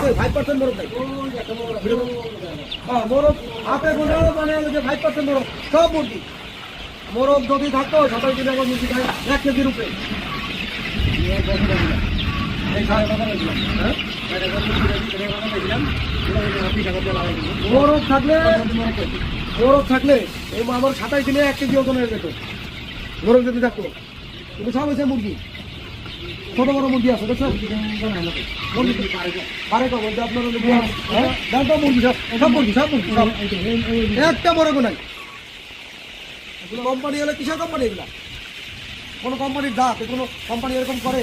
কই 5% মোরগ নাই হ্যাঁ মোরগ হাতে গোনা মানে যে 5% মোরগ সব মুরগি মোরগ যদি থাকতো সবাই দিলে আমার মুরগি খায় 1 কেজির উপরে এই সাড়ে কথা বলছিলাম হ্যাঁ মোরগ থাকলে এই আমার 27 দিনে 1 কেজি ওজন হয়ে যেত মোরগ যদি থাকতো কিন্তু সব হয়েছে মুরগি ছোট বড় মুরগি আছে দেখছেন পারে তো বলতে আপনার মুরগি সব মুরগি একটা মোরগও নাই কোম্পানি হলে কিসের কোম্পানি এগুলা কোনো কোম্পানির দাঁত কোনো কোম্পানি এরকম করে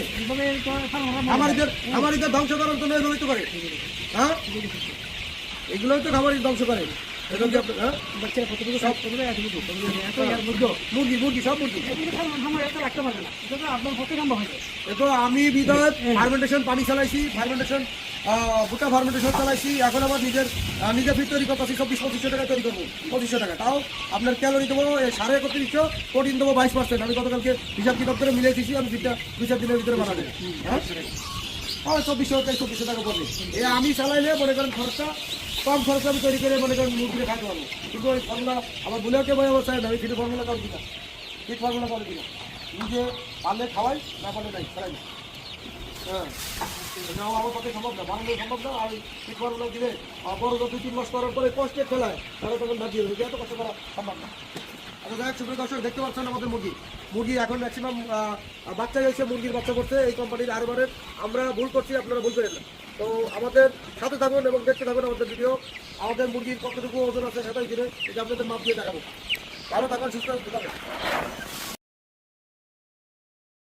খামারিদের ধ্বংস করার জন্য এভাবে তো করে হ্যাঁ এগুলোই তো খামারি ধ্বংস করে আমি বিধায়ক ফার্মেন্টেশন পানি চালাইছি ফার্মেন্টেশন ভুট্টা ফার্মেন্টেশন চালাইছি এখন আবার নিজের ফিট তৈরি করতেছি 24-25 টাকা তৈরি করবো 2500 টাকা তাও আপনার ক্যালোরি দেবো 31.5 প্রোটিন দেবো 22%। আমি গতকালকে হিসাব কিতাব করে মিলিয়ে দিচ্ছি আমি ফিটটা 2-4 দিনের ভিতরে বানাবো হ্যাঁ 2400 টাকা পড়বে আমি চালাইলে মনে করেন খরচা কম খরচে আমি তৈরি করে মনে করেন মুরগিটা খাইতে পারবো কিন্তু ওই ফর্মুলা আমার বলেও কেউ অবস্থায় না আমি ফিটের ফর্মুলা কারো কিনা ফিট ফর্মুলা করে কিনা নিজে পারলে খাওয়াই না পারলে নাই খাই না হ্যাঁ আমার পক্ষে সম্ভব না বানানো সম্ভব না আর ফিট ফর্মুলা দিলে বড় 2-3 মাস করার পরে কষ্টে ফেলায় তারা তখন বাদ দিয়ে দেবে এত কষ্ট করা সম্ভব না। আচ্ছা যাই হোক সুপ্রিয় দর্শক দেখতে পাচ্ছেন আমাদের মুরগি এখন ম্যাক্সিমাম বাচ্চা হয়েছে মুরগির বাচ্চা করছে এই কোম্পানির আরবারের আমরা ভুল করছি আপনারা ভুল করেন না তো আমাদের সাথে থাকুন এবং দেখতে থাকুন আমাদের ভিডিও আমাদের মুরগির কতটুকু ওজন আছে সেটাই দিনে এটা আপনাদের মাপ দিয়ে দেখাবো ভালো থাকুন সুস্থ থাকুন।